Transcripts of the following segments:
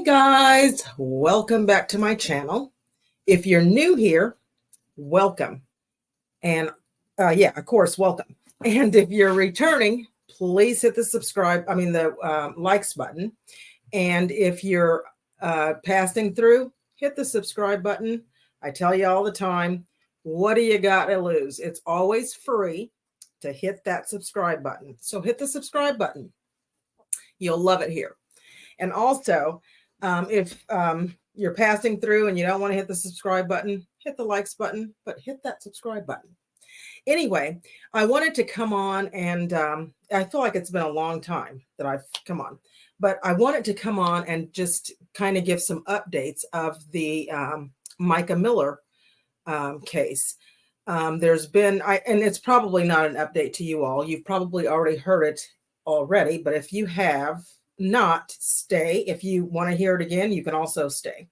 Guys, welcome back to my channel. If you're new here, welcome. And yeah, of course, welcome. And if you're returning, please hit the likes button. And if you're passing through, hit the subscribe button. I tell you all the time, what do you got to lose? It's always free to hit that subscribe button. So hit the subscribe button. You'll love it here. And also, if you're passing through and you don't want to hit the subscribe button, hit the likes button, but hit that subscribe button. Anyway, I wanted to come on and I feel like it's been a long time that I've come on, but I wanted to come on and just kind of give some updates of the Mica Miller case. There's been, and it's probably not an update to you all. You've probably already heard it already, but if you have not, stay. If you want to hear it again, you can also stay.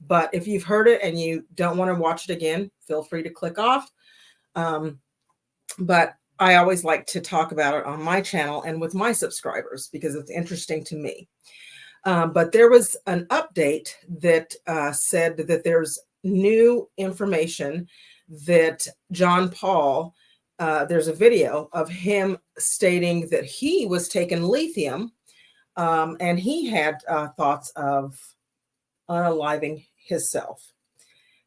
But if you've heard it and you don't want to watch it again, feel free to click off. But I always like to talk about it on my channel and with my subscribers because it's interesting to me. But there was an update that said that there's new information that John Paul, there's a video of him stating that he was taking lithium and he had thoughts of unaliving himself.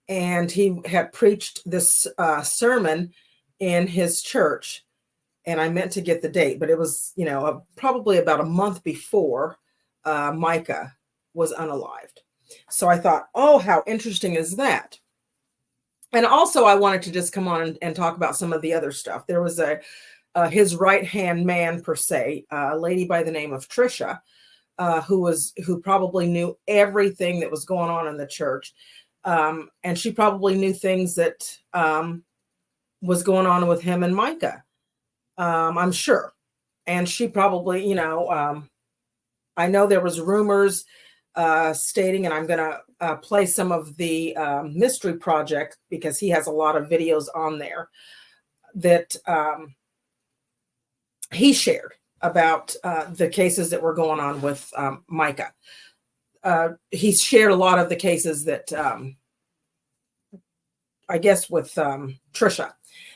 And he had preached this sermon in his church. And I meant to get the date, but it was, probably about a month before Mica was unalived. So I thought, oh, how interesting is that? And also I wanted to just come on and talk about some of the other stuff. There was his right-hand man, per se, a lady by the name of Trisha, who probably knew everything that was going on in the church. And she probably knew things that was going on with him and Mica, I'm sure. And she probably, I know there was rumors stating, and I'm going to play some of the Mystery Project because he has a lot of videos on there that he shared about the cases that were going on with Mica. He shared a lot of the cases that, I guess, with Trisha.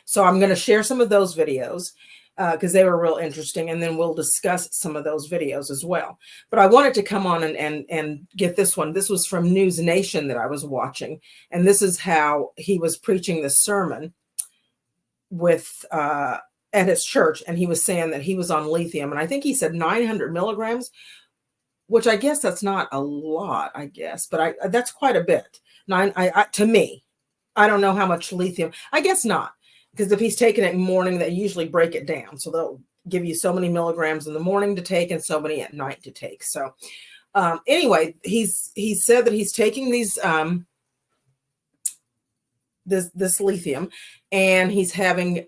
So I'm going to share some of those videos because they were real interesting, and then we'll discuss some of those videos as well. But I wanted to come on and get this one. This was from News Nation that I was watching, and this is how he was preaching the sermon with at his church, and he was saying that he was on lithium, and I think he said 900 milligrams, which I guess that's not a lot, I guess, but that's quite a bit. To me, I don't know how much lithium. I guess not, because if he's taking it in the morning, they usually break it down, so they'll give you so many milligrams in the morning to take and so many at night to take. So anyway, he said that he's taking these this lithium, and he's having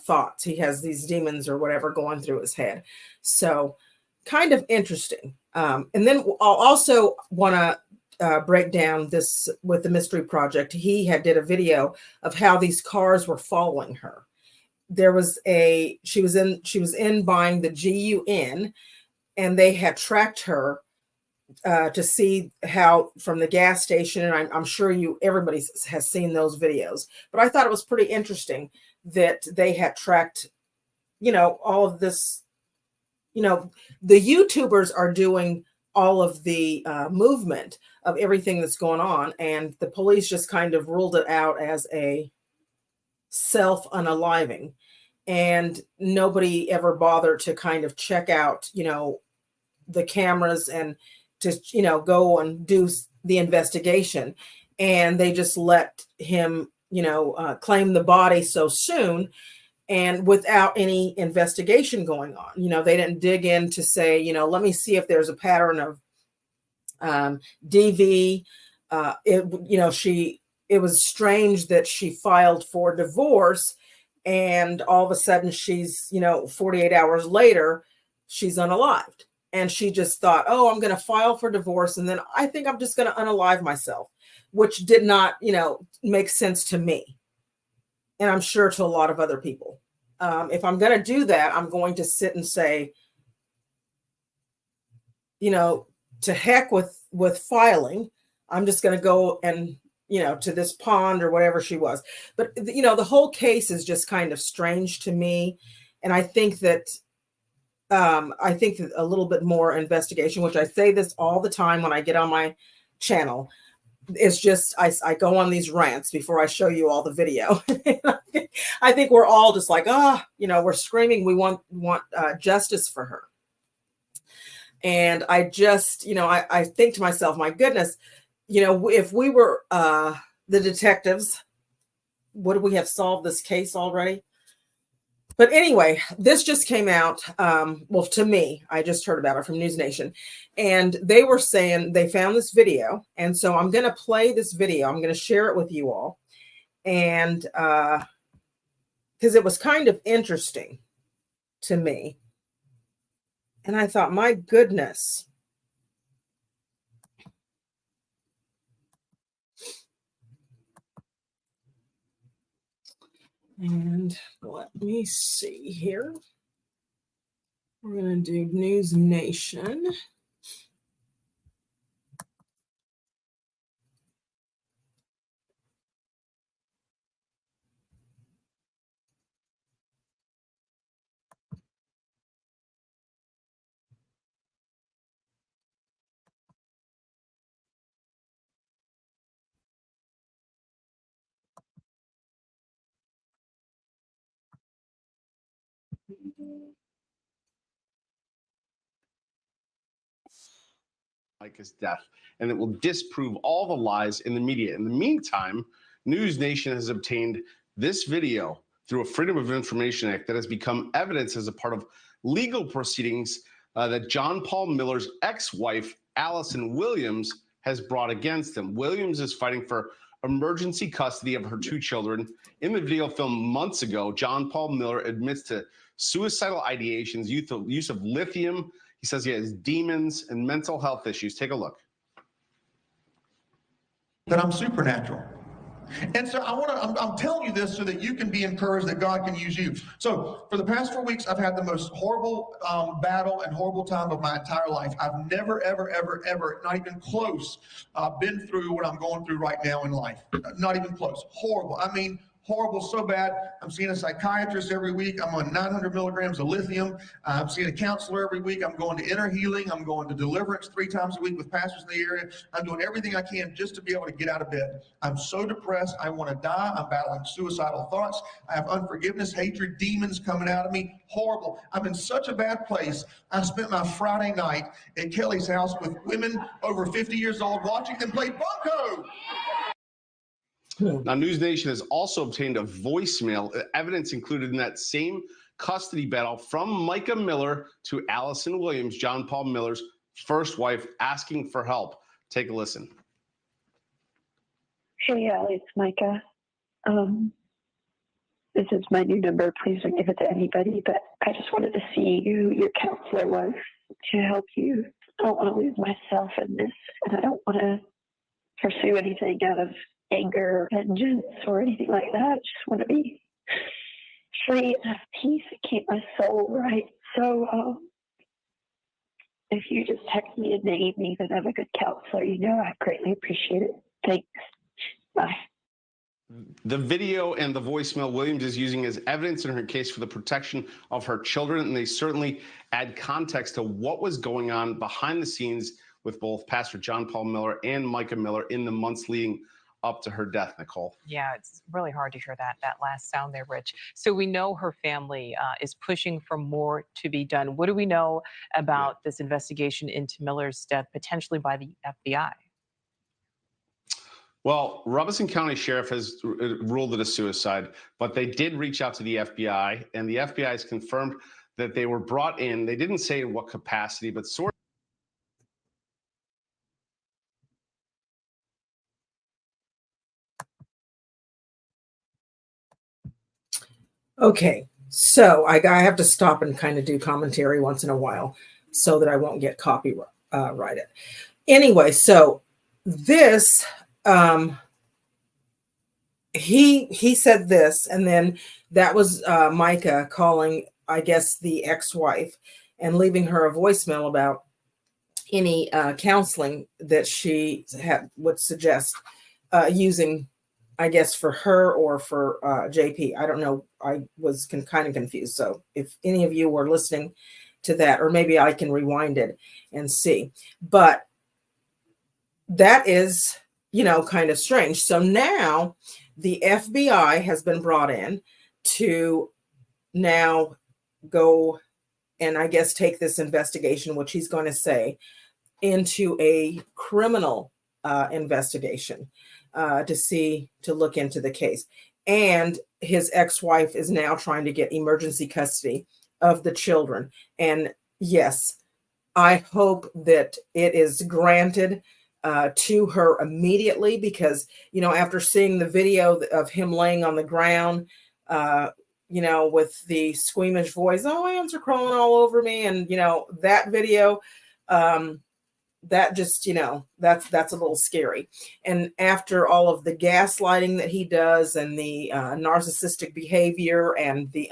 thoughts. He has these demons or whatever going through his head. So kind of interesting. And then I'll also want to break down this with the Mystery Project. He did a video of how these cars were following her. She was in buying the GUN, and they had tracked her to see how from the gas station. And I'm sure everybody has seen those videos, but I thought it was pretty interesting that they had tracked, all of this, the YouTubers are doing all of the movement of everything that's going on. And the police just kind of ruled it out as a self-unaliving. And nobody ever bothered to kind of check out, the cameras and to, go and do the investigation. And they just let him, claim the body so soon and without any investigation going on. They didn't dig in to say, let me see if there's a pattern of DV. It was strange that she filed for divorce, and all of a sudden she's, 48 hours later, she's unalived. And she just thought, oh, I'm going to file for divorce, and then I think I'm just going to unalive myself, which did not, make sense to me. And I'm sure to a lot of other people. If I'm going to do that, I'm going to sit and say, to heck with with filing. I'm just going to go and, to this pond or whatever she was. But, the whole case is just kind of strange to me. And I think that a little bit more investigation, which I say this all the time when I get on my channel, it's just, I go on these rants before I show you all the video. I think we're all just like, we're screaming. We want justice for her. And I just, I think to myself, my goodness, if we were the detectives, would we have solved this case already? But anyway, this just came out. Well, to me, I just heard about it from News Nation, and they were saying they found this video. And so I'm going to play this video. I'm going to share it with you all. And because it was kind of interesting to me. And I thought, my goodness. And let me see here. We're going to do News Nation. Mica's death, and it will disprove all the lies in the media. In the meantime, News Nation has obtained this video through a Freedom of Information Act that has become evidence as a part of legal proceedings that John Paul Miller's ex-wife, Allison Williams, has brought against him. Williams is fighting for emergency custody of her two children. In the video filmed months ago, John Paul Miller admits to suicidal ideations, use of lithium. He says he has demons and mental health issues. Take a look. That I'm supernatural. And so I'm telling you this so that you can be encouraged that God can use you. So for the past 4 weeks, I've had the most horrible battle and horrible time of my entire life. I've never, ever, ever, ever, not even close, been through what I'm going through right now in life. Not even close. Horrible. I mean, horrible, so bad. I'm seeing a psychiatrist every week. I'm on 900 milligrams of lithium. I'm seeing a counselor every week. I'm going to inner healing. I'm going to deliverance 3 times a week with pastors in the area. I'm doing everything I can just to be able to get out of bed. I'm so depressed. I want to die. I'm battling suicidal thoughts. I have unforgiveness, hatred, demons coming out of me. Horrible. I'm in such a bad place. I spent my Friday night at Kelly's house with women over 50 years old watching them play bunco. Now, News Nation has also obtained a voicemail, evidence included in that same custody battle from Mica Miller to Allison Williams, John Paul Miller's first wife, asking for help. Take a listen. Hey, Allie, it's Mica. This is my new number. Please don't give it to anybody, but I just wanted to see who your counselor was to help you. I don't want to lose myself in this, and I don't want to pursue anything out of anger, vengeance, or anything like that. I just want to be free and have peace and keep my soul right. So if you just text me a name, even of a good counselor, I'd greatly appreciate it. Thanks. Bye. The video and the voicemail Williams is using as evidence in her case for the protection of her children, and they certainly add context to what was going on behind the scenes with both Pastor John Paul Miller and Mica Miller in the months leading up to her death, Nicole. Yeah, it's really hard to hear that last sound there, Rich. So we know her family is pushing for more to be done. What do we know about this investigation into Miller's death, potentially by the FBI? Well, Robeson County Sheriff has ruled it a suicide, but they did reach out to the FBI, and the FBI has confirmed that they were brought in. They didn't say in what capacity, but Okay, so I have to stop and kind of do commentary once in a while so that I won't get copyrighted. Anyway, so this, he said this, and then that was Mica calling, I guess, the ex-wife and leaving her a voicemail about, any counseling that she would suggest using, I guess, for her or for JP. I don't know. I was kind of confused. So if any of you were listening to that, or maybe I can rewind it and see. But that is, kind of strange. So now the FBI has been brought in to now go and I guess take this investigation, which he's going to say, into a criminal investigation to look into the case. And his ex-wife is now trying to get emergency custody of the children. And yes, I hope that it is granted to her immediately, because, after seeing the video of him laying on the ground, with the squeamish voice, oh, ants are crawling all over me. And, that video, that just, that's a little scary. And after all of the gaslighting that he does and the narcissistic behavior and the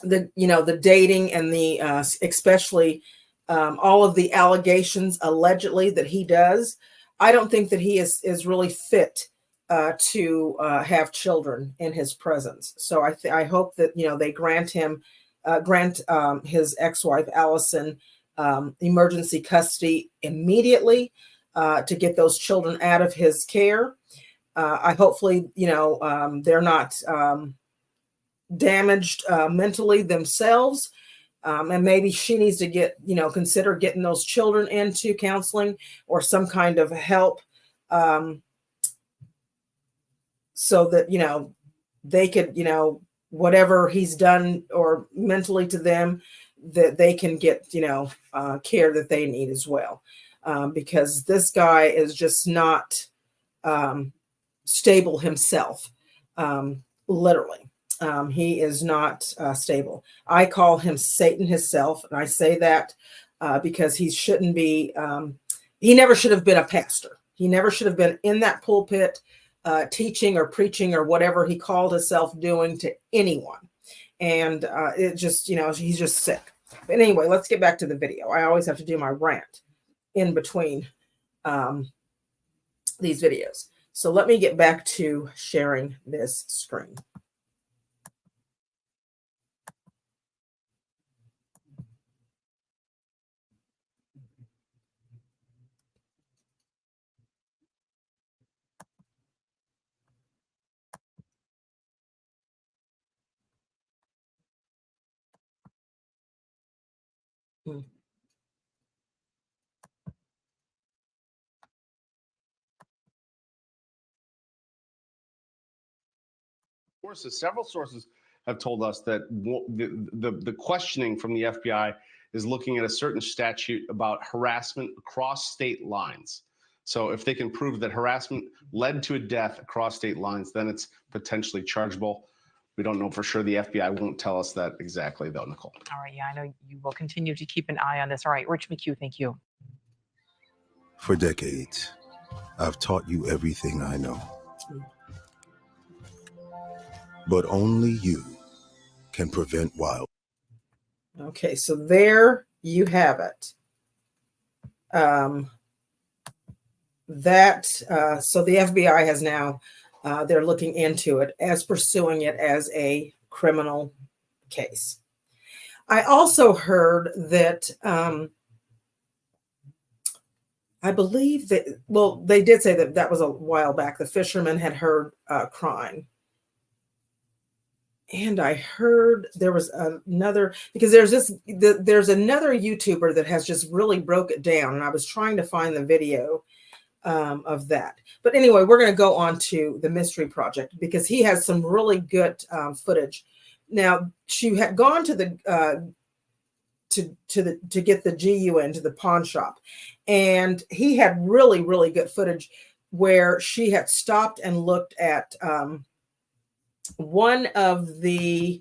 the dating and the especially all of the allegations allegedly that he does, I don't think that he is really fit to have children in his presence. So I hope that they grant his ex-wife Allison emergency custody immediately to get those children out of his care. I hopefully they're not damaged mentally themselves. And maybe she needs to consider getting those children into counseling or some kind of help, so that, they could, whatever he's done or mentally to them, that they can get, care that they need as well. Because this guy is just not stable himself, literally. He is not stable. I call him Satan himself. And I say that because he shouldn't be, he never should have been a pastor. He never should have been in that pulpit teaching or preaching or whatever he called himself doing to anyone. And it just, he's just sick. But anyway, let's get back to the video. I always have to do my rant in between these videos. So let me get back to sharing this screen. Hmm. Several sources have told us that the questioning from the FBI is looking at a certain statute about harassment across state lines. So if they can prove that harassment led to a death across state lines, then it's potentially chargeable. We don't know for sure. The FBI won't tell us that exactly, though, Nicole. All right. Yeah, I know you will continue to keep an eye on this. All right. Rich McHugh, thank you. For decades, I've taught you everything I know. But only you can prevent wild. Okay, so there you have it. So the FBI has now, they're looking into it as pursuing it as a criminal case. I also heard that, I believe that, well, they did say that was a while back. The fisherman had heard crying. And I heard there was another, because there's another YouTuber that has just really broke it down. And I was trying to find the video of that. But anyway, we're going to go on to the Mystery Project because he has some really good footage. Now, she had gone to the to get the GUN to the pawn shop, and he had really, really good footage where she had stopped and looked at one of the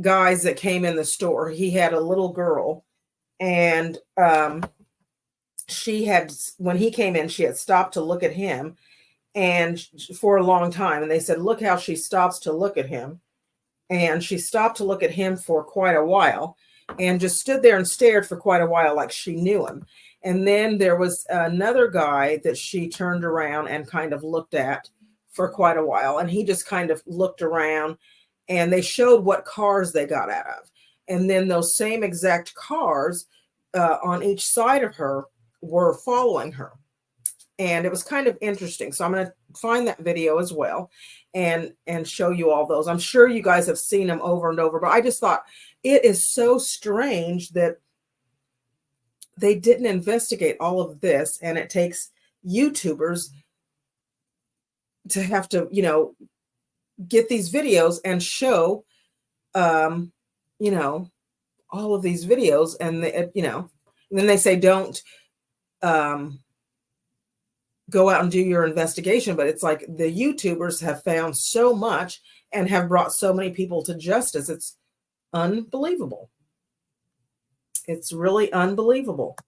guys that came in the store. He had a little girl, and she had, when he came in, she had stopped to look at him, and for a long time. And they said, look how she stops to look at him. And she stopped to look at him for quite a while and just stood there and stared for quite a while like she knew him. And then there was another guy that she turned around and kind of looked at for quite a while. And he just kind of looked around, and they showed what cars they got out of. And then those same exact cars on each side of her were following her. And it was kind of interesting. So I'm going to find that video as well and show you all those. I'm sure you guys have seen them over and over, but I just thought it is so strange that they didn't investigate all of this, and it takes YouTubers to have to, you know, get these videos and show, you know, all of these videos, and they, you know, and then they say don't go out and do your investigation. But it's like the YouTubers have found so much and have brought so many people to justice. It's unbelievable. It's really unbelievable.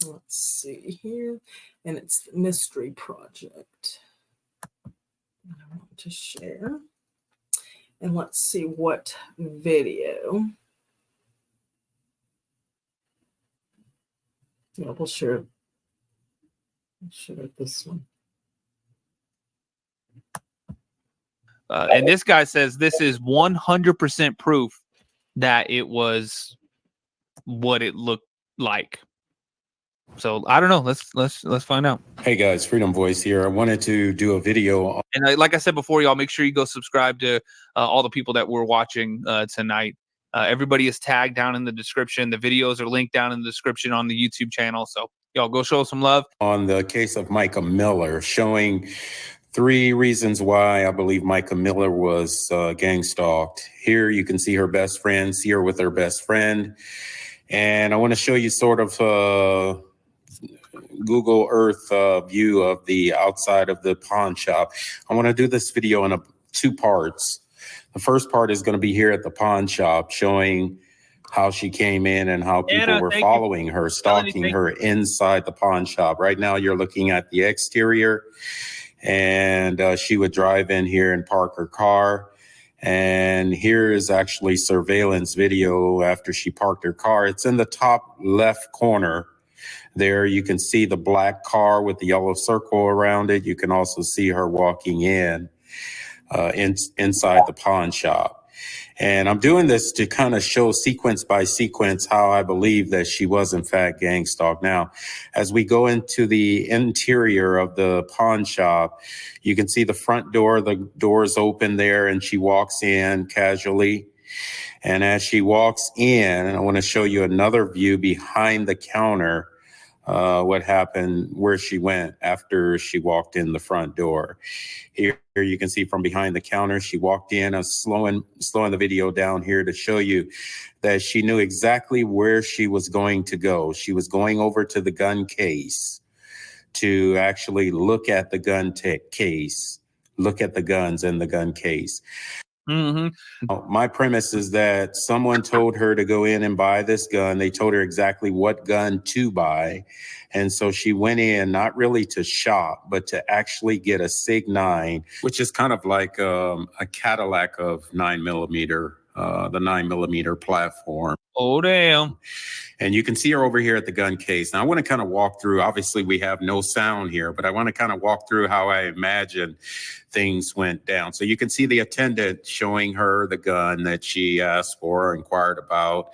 Let's see here. And it's the Mystery Project. I want to share. And let's see what video. Yeah, we'll share this one. And this guy says this is 100% proof that it was what it looked like. So I don't know. Let's find out. Hey guys, Freedom Voice here. I wanted to do a video. And like I said before, y'all make sure you go subscribe to all the people that we're watching tonight. Everybody is tagged down in the description. The videos are linked down in the description on the YouTube channel. So y'all go show some love. On the case of Mica Miller, showing 3 reasons why I believe Mica Miller was gang stalked. Here you can see her best friend, see her with her best friend. And I want to show you sort of Google Earth view of the outside of the pawn shop. I want to do this video in 2 parts. The first part is going to be here at the pawn shop, showing how she came in and how people were following her, stalking her inside the pawn shop. Right now, you're looking at the exterior, and she would drive in here and park her car. And here is actually surveillance video after she parked her car. It's in the top left corner. There you can see the black car with the yellow circle around it. You can also see her walking in inside the pawn shop. And I'm doing this to kind of show sequence by sequence how I believe that she was in fact gang stalked. Now, as we go into the interior of the pawn shop, you can see the front door, the door is open there, and she walks in casually. And as she walks in, and I want to show you another view behind the counter, what happened, where she went after she walked in the front door. Here you can see from behind the counter, she walked in. I'm slowing the video down here to show you that she knew exactly where she was going to go. She was going over to the gun case to actually look at the gun case, look at the guns in the gun case. Mm-hmm. My premise is that someone told her to go in and buy this gun. They told her exactly what gun to buy. And so she went in, not really to shop, but to actually get a SIG 9, which is kind of like a Cadillac of 9mm, the 9mm platform. Oh, damn. And you can see her over here at the gun case. Now, I want to kind of walk through. Obviously, we have no sound here, but I want to kind of walk through how I imagine things went down. So you can see the attendant showing her the gun that she asked for, inquired about,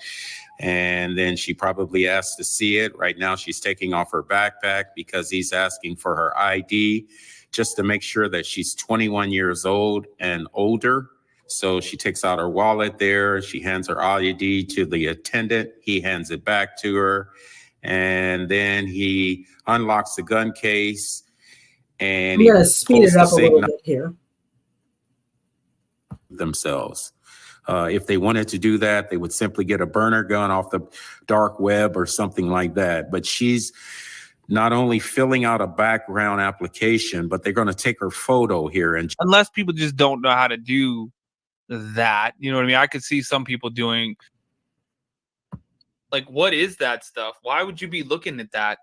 and then she probably asked to see it. Right now, she's taking off her backpack because he's asking for her ID just to make sure that she's 21 years old and older. So she takes out her wallet there. She hands her ID to the attendant. He hands it back to her. And then he unlocks the gun case. And I'm going to speed it up a little bit here. Themselves. If they wanted to do that, they would simply get a burner gun off the dark web or something like that. But she's not only filling out a background application, but they're going to take her photo here. And unless people just don't know how to do that, you know what I mean? I could see some people doing Like, what is that stuff? Why would you be looking at that?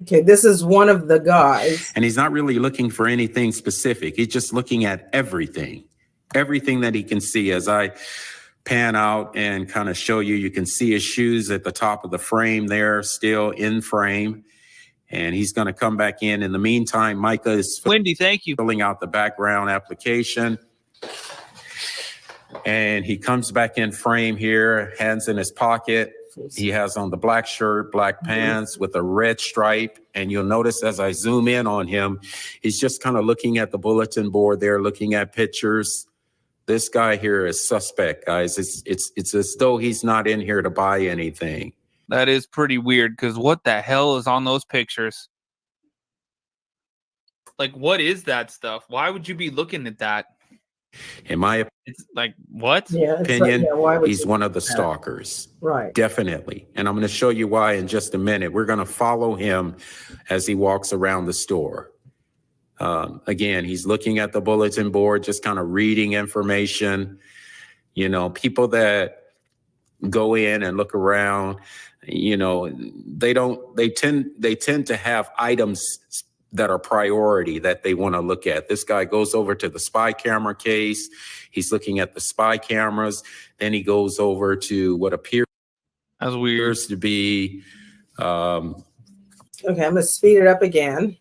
Okay, this is one of the guys. And he's not really looking for anything specific. He's just looking at everything that he can see. As I pan out and kind of show you, you can see his shoes at the top of the frame there, still in frame. And he's going to come back in. In the meantime, Mica is Wendy, thank you. filling out the background application. And he comes back in frame here, hands in his pocket. He has on the black shirt, black pants with a red stripe. And you'll notice as I zoom in on him, he's just kind of looking at the bulletin board there, looking at pictures. This guy here is suspect, guys. It's as though he's not in here to buy anything. That is pretty weird, because what the hell is on those pictures? Like, what is that stuff? Why would you be looking at that? In my It's like, what? Yeah, it's opinion, like, yeah, why would he's you one do of the that? stalkers. Right. Definitely. And I'm going to show you why in just a minute. We're going to follow him as he walks around the store. Again, he's looking at the bulletin board, just kind of reading information. You know, people that go in and look around, you know, they tend to have items that are priority that they want to look at. This guy goes over to the spy camera case. He's looking at the spy cameras. Then he goes over to what appears That's weird. to be Okay, I'm going to speed it up again.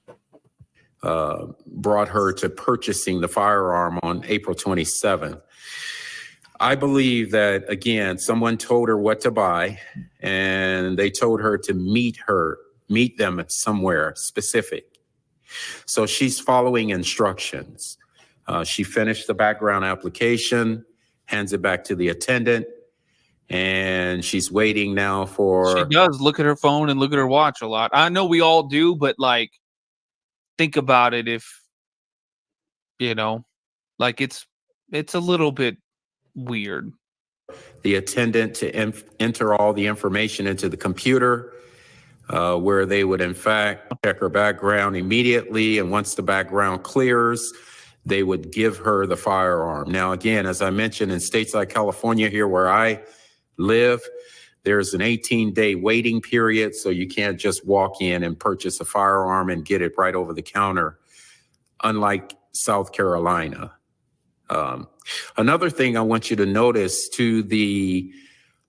brought her to purchasing the firearm on April 27th. I believe that, again, someone told her what to buy, and they told her to meet them somewhere specific. So she's following instructions. She finished the background application, hands it back to the attendant, and she's waiting now for... She does look at her phone and look at her watch a lot. I know we all do, but like, think about it. If, you know, like it's a little bit weird. The attendant to enter all the information into the computer, where they would in fact check her background immediately. And once the background clears, they would give her the firearm. Now, again, as I mentioned, in states like California here where I live, there's an 18-day waiting period. So you can't just walk in and purchase a firearm and get it right over the counter, unlike South Carolina. Another thing I want you to notice, to the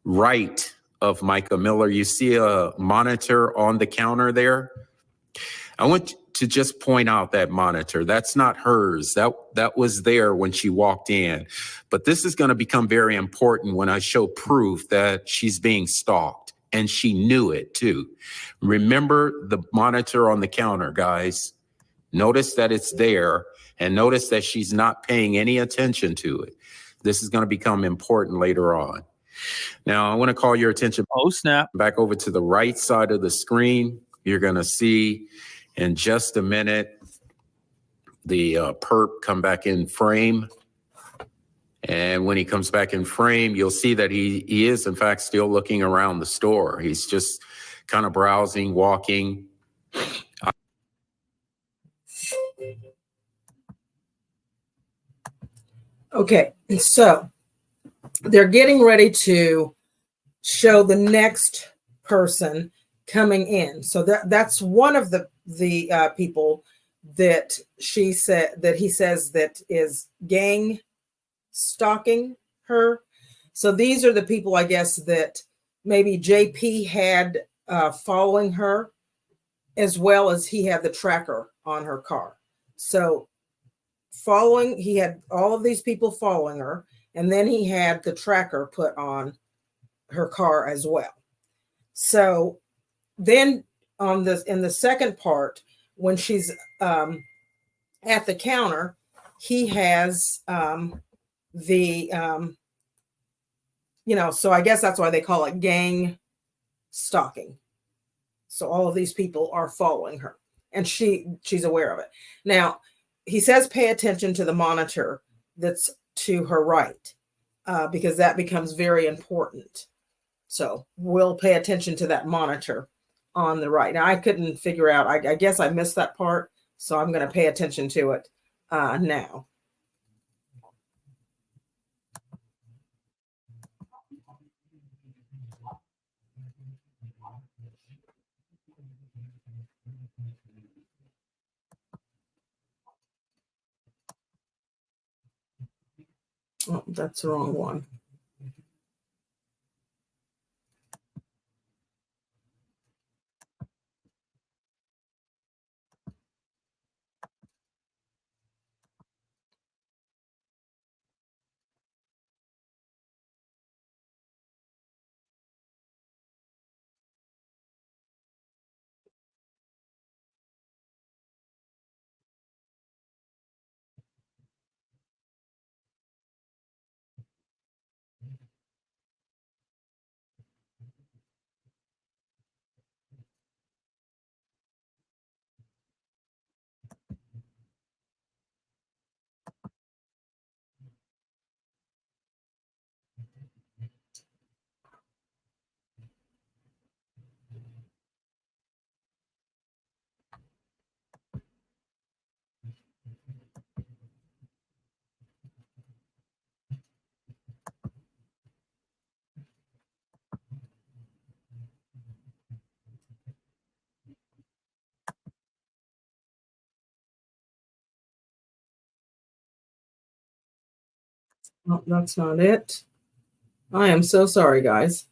right of Mica Miller, you see a monitor on the counter there. I want to just point out that monitor. That's not hers. That was there when she walked in. But this is going to become very important when I show proof that she's being stalked, and she knew it too. Remember the monitor on the counter, guys. Notice that it's there, and notice that she's not paying any attention to it. This is going to become important later on. Now, I want to call your attention back over to the right side of the screen. You're going to see in just a minute the perp come back in frame. And when he comes back in frame, you'll see that he is, in fact, still looking around the store. He's just kind of browsing, walking. Okay, so they're getting ready to show the next person coming in. So that's one of the people that he says that is gang stalking her. So these are the people, I guess, that maybe JP had following her, as well as he had the tracker on her car. So he had all of these people following her, and then he had the tracker put on her car as well. So then in the second part, when she's at the counter, he has so I guess that's why they call it gang stalking. So all of these people are following her, and she's aware of it. Now, he says pay attention to the monitor that's to her right, because that becomes very important. So we'll pay attention to that monitor on the right. Now, I couldn't figure out, I guess I missed that part, so I'm going to pay attention to it now. Oh, that's the wrong one. Oh, that's not it. I am so sorry, guys.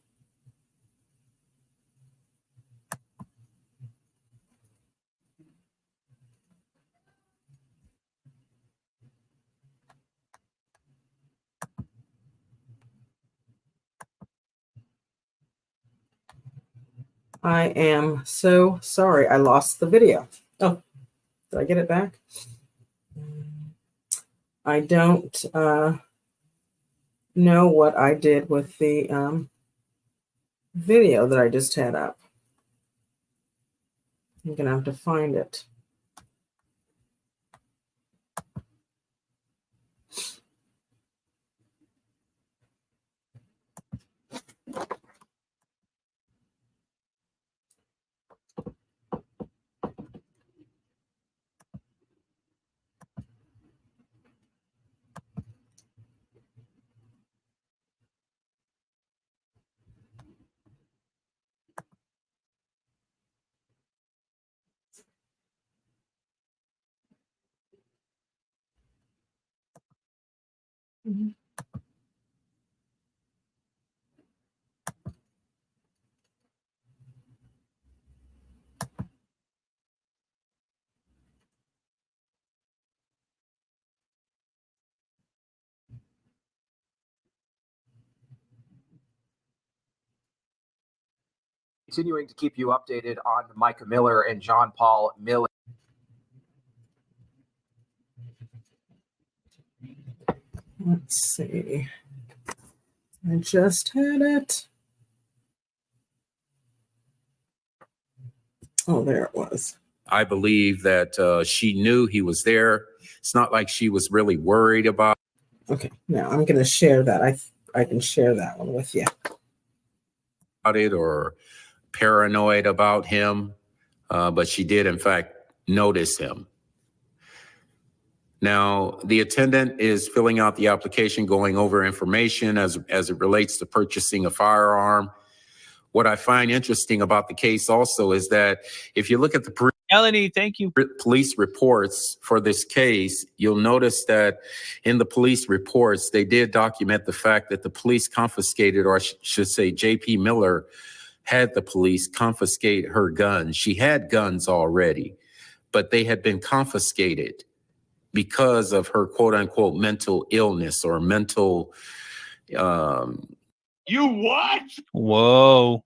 I am so sorry. I lost the video. Oh, did I get it back? I don't know what I did with the video that I just had up. I'm going to have to find it. Mhm. Continuing to keep you updated on Mica Miller and John Paul Miller. Let's see. I just had it. Oh, there it was. I believe that she knew he was there. It's not like she was really worried about Okay, now I'm going to share that. I can share that one with you. it or paranoid about him, but she did, in fact, notice him. Now, the attendant is filling out the application, going over information as it relates to purchasing a firearm. What I find interesting about the case also is that if you look at the Melanie, thank you. police reports for this case, you'll notice that in the police reports, they did document the fact that the police confiscated, or I should say JP Miller had the police confiscate her guns. She had guns already, but they had been confiscated because of her quote unquote mental illness or mental, You what? Whoa.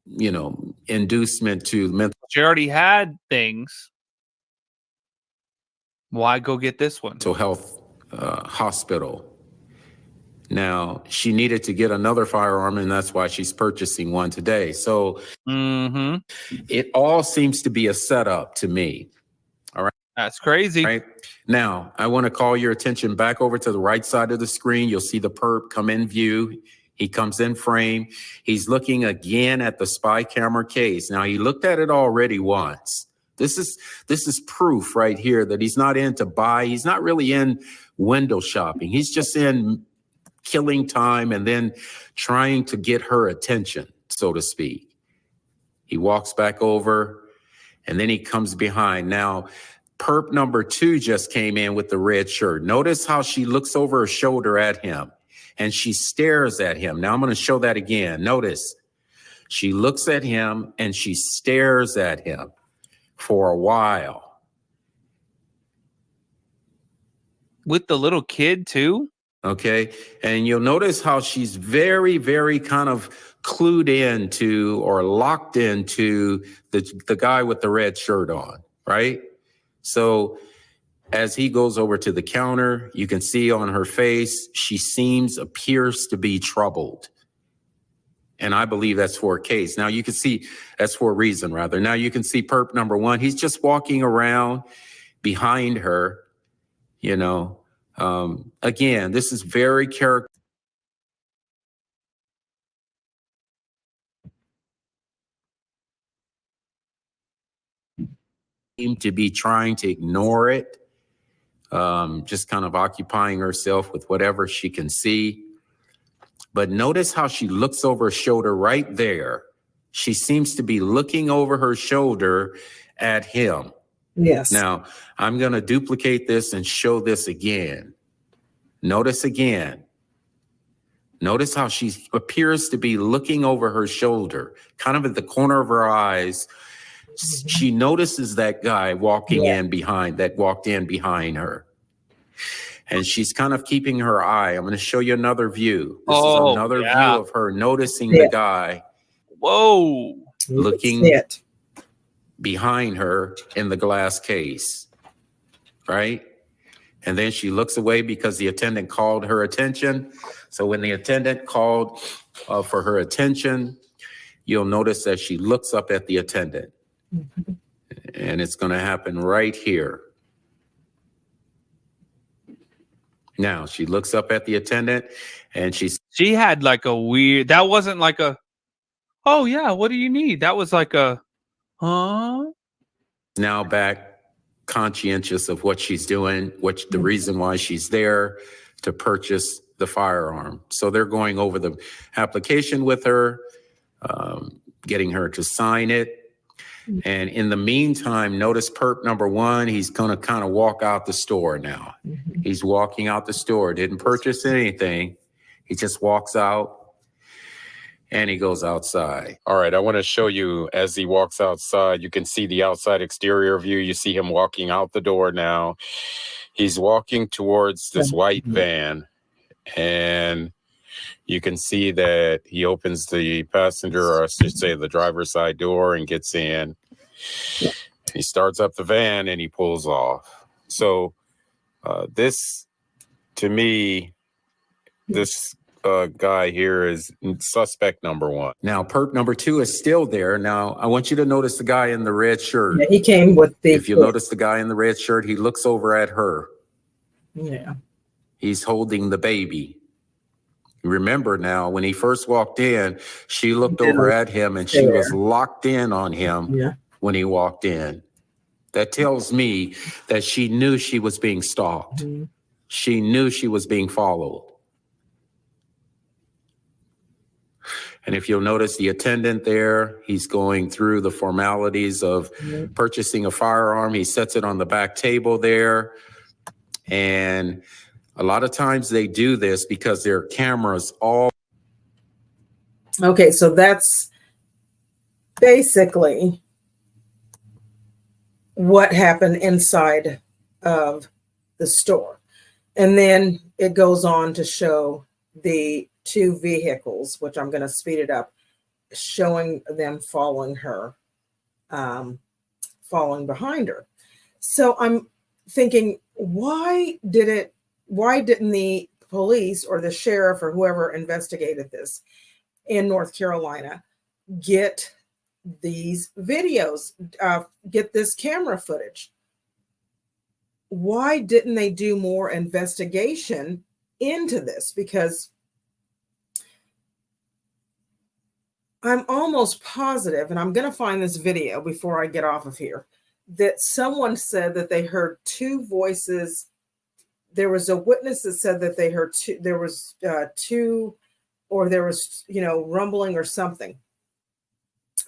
inducement to mental She already had things. Why go get this one? health hospital. Now, she needed to get another firearm, and that's why she's purchasing one today. So it all seems to be a setup to me. All right. That's crazy. Right. Now, I want to call your attention back over to the right side of the screen. You'll see the perp come in view. He comes in frame. He's looking again at the spy camera case. Now, he looked at it already once. This is proof right here that he's not in to buy. He's not really in window shopping. He's just in killing time and then trying to get her attention, so to speak. He walks back over And then he comes behind. Now, perp number 2 just came in with the red shirt. Notice how she looks over her shoulder at him and she stares at him. Now I'm going to show that again. Notice she looks at him and she stares at him for a while. With the little kid too? Okay. And you'll notice how she's very, very kind of clued into or locked into the guy with the red shirt on, right? So as he goes over to the counter, you can see on her face, she appears to be troubled. And I believe that's for a case. Now you can see, that's for a reason rather. Now you can see perp number 1, he's just walking around behind her, you know. Again, this is very character. Seemed to be trying to ignore it, just kind of occupying herself with whatever she can see. But notice how she looks over her shoulder right there. She seems to be looking over her shoulder at him. Yes. Now, I'm going to duplicate this and show this again. Notice again. Notice how she appears to be looking over her shoulder, kind of at the corner of her eyes. She notices that guy walking in behind, that walked in behind her. And she's kind of keeping her eye. I'm going to show you another view. This is another view of her noticing the guy. Whoa. Looking behind her in the glass case, right? And then she looks away because the attendant called her attention. So when the attendant called for her attention, you'll notice that she looks up at the attendant. And it's going to happen right here. Now she looks up at the attendant and she had like a weird, that wasn't like a, oh yeah, what do you need? That was like a, huh? Now back conscientious of what she's doing, the reason why she's there, to purchase the firearm. So they're going over the application with her, getting her to sign it. And in the meantime, notice perp number 1, he's going to kind of walk out the store now. He's walking out the store, didn't purchase anything. He just walks out and he goes outside. All right, I want to show you as he walks outside, you can see the outside exterior view. You see him walking out the door now. He's walking towards this white van, and you can see that he opens the passenger, or I should say the driver's side door, and gets in. He starts up the van and he pulls off. So this, to me, this guy here is suspect number 1. Now, perp number 2 is still there. Now, I want you to notice the guy in the red shirt. Yeah, he came with the. If you notice the guy in the red shirt, he looks over at her. Yeah. He's holding the baby. Remember now, when he first walked in, she looked over at him and she was locked in on him when he walked in. That tells me that she knew she was being stalked. She knew she was being followed. And if you'll notice the attendant there, he's going through the formalities of purchasing a firearm. He sets it on the back table there. And a lot of times they do this because there are cameras all. Okay, so that's basically what happened inside of the store. And then it goes on to show the 2 vehicles, which I'm going to speed it up, showing them following her, following behind her. So I'm thinking, why didn't the police or the sheriff or whoever investigated this in North Carolina get these videos, get this camera footage? Why didn't they do more investigation into this? Because I'm almost positive, and I'm going to find this video before I get off of here, that someone said that they heard 2 voices. There was a witness that said that they heard 2, there was 2, or there was, rumbling or something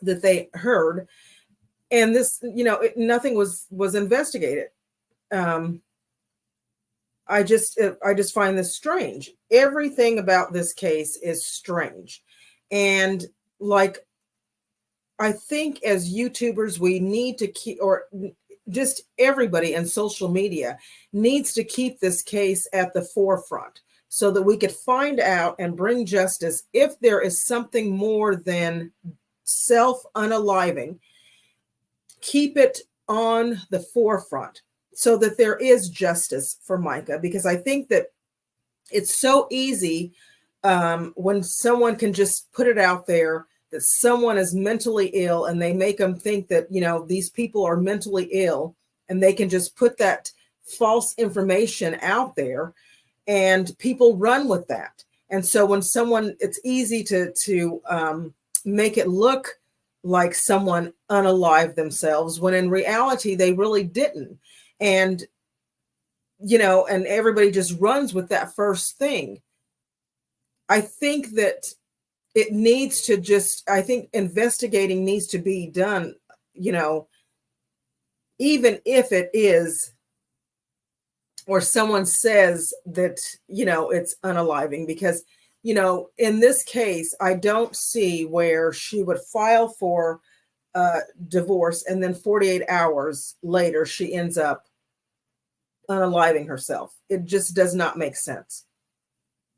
that they heard. and this, nothing was investigated. I just find this strange. Everything about this case is strange. And like, I think as YouTubers, we need to keep, or just everybody in social media needs to keep this case at the forefront so that we could find out and bring justice if there is something more than self-unaliving. Keep it on the forefront so that there is justice for Mica, because I think that it's so easy when someone can just put it out there that someone is mentally ill, and they make them think that, these people are mentally ill, and they can just put that false information out there and people run with that. And so when someone, it's easy to make it look like someone unalived themselves, when in reality they really didn't. And and everybody just runs with that first thing. I think that it needs to I think investigating needs to be done, even if it is, or someone says that, it's unaliving, because, in this case, I don't see where she would file for divorce and then 48 hours later, she ends up unaliving herself. It just does not make sense.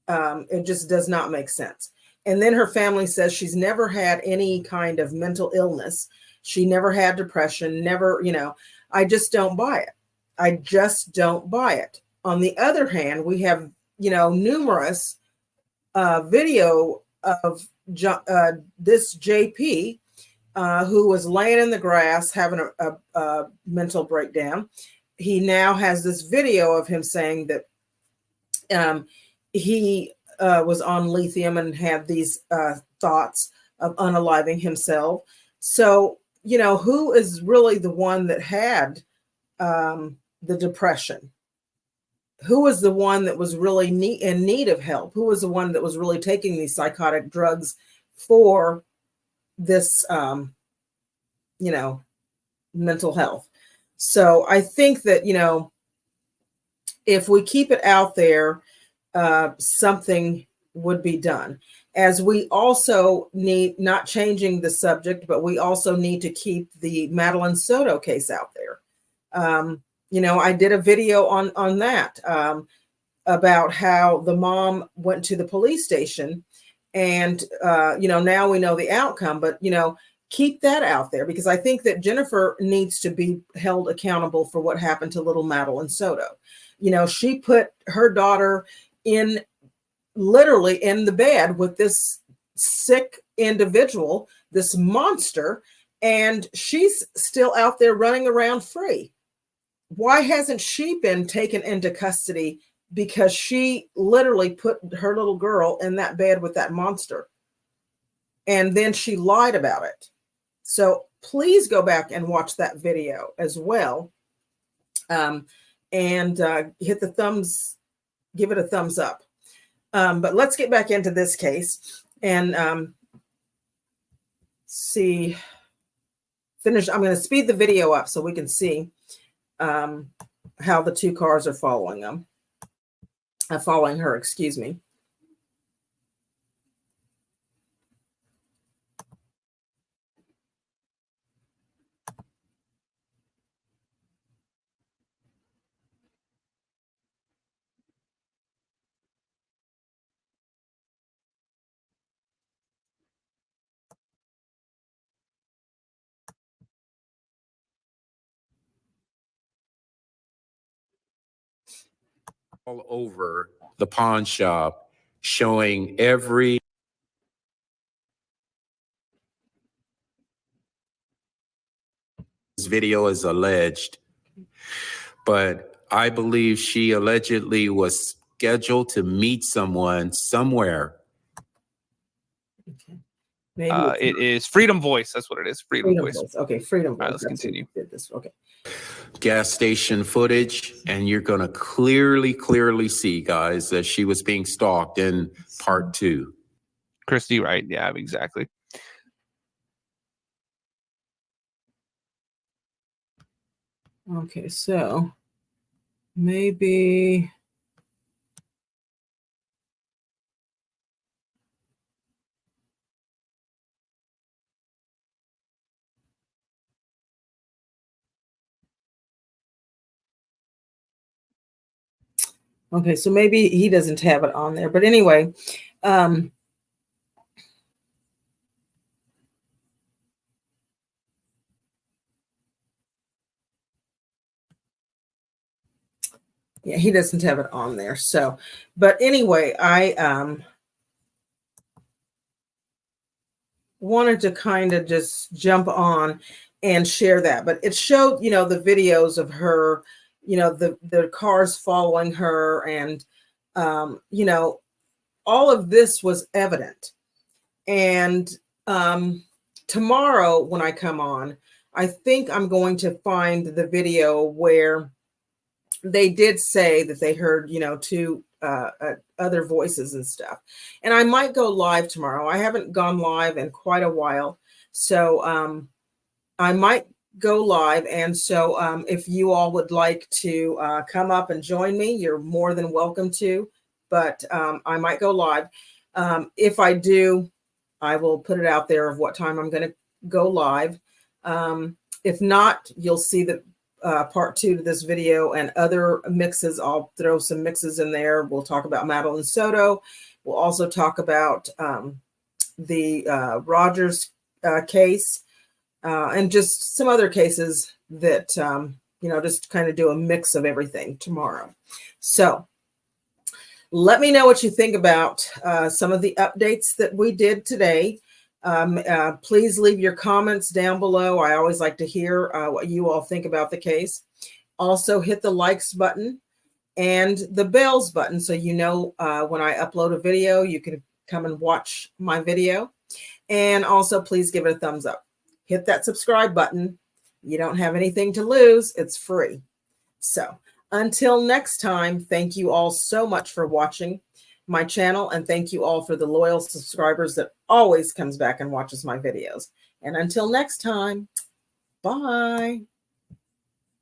It just does not make sense. And then her family says she's never had any kind of mental illness. She never had depression, never, I just don't buy it. I just don't buy it. On the other hand, we have, numerous video of this JP who was laying in the grass having a mental breakdown. He now has this video of him saying that he was on lithium and had these thoughts of unaliving himself. So, who is really the one that had the depression? Who was the one that was really in need of help? Who was the one that was really taking these psychotic drugs for this, mental health? So I think that, if we keep it out there, something would be done. As we also need, not changing the subject, but we also need to keep the Madeline Soto case out there. I did a video on that about how the mom went to the police station, and now we know the outcome, but keep that out there, because I think that Jennifer needs to be held accountable for what happened to little Madeline Soto. She put her daughter literally in the bed with this sick individual, this monster, and she's still out there running around free. Why hasn't she been taken into custody? Because she literally put her little girl in that bed with that monster, and then she lied about it. So please go back and watch that video as well, and hit the thumbs, give it a thumbs up. But let's get back into this case and finish. I'm going to speed the video up so we can see how the two cars are following her, excuse me. All over the pawn shop, showing every video is alleged, but I believe she allegedly was scheduled to meet someone somewhere. Okay. Maybe it is Freedom Voice. That's what it is. Freedom Voice. Okay, Freedom Voice. All right, let's continue. Did this. Okay. Gas station footage, and you're going to clearly see, guys, that she was being stalked in part 2. Christy, right? Yeah, exactly. Okay, so maybe. Okay, so maybe he doesn't have it on there. But anyway, yeah, he doesn't have it on there. So, but anyway, I wanted to kind of just jump on and share that. But it showed, the videos of her, the cars following her, and all of this was evident. And tomorrow when I come on, I think I'm going to find the video where they did say that they heard, two other voices and stuff. And I might go live tomorrow. I haven't gone live in quite a while. So I might go live. And so if you all would like to come up and join me, you're more than welcome to. But I might go live. If I do, I will put it out there of what time I'm going to go live. If not, you'll see the part 2 to this video and other mixes. I'll throw some mixes in there. We'll talk about Madeline Soto. We'll also talk about the Rogers case and just some other cases that, just kind of do a mix of everything tomorrow. So let me know what you think about some of the updates that we did today. Please leave your comments down below. I always like to hear what you all think about the case. Also hit the likes button and the bells button so you know when I upload a video, you can come and watch my video. And also please give it a thumbs up. Hit that subscribe button. You don't have anything to lose. It's free. So until next time, thank you all so much for watching my channel, and thank you all for the loyal subscribers that always comes back and watches my videos. And until next time, bye.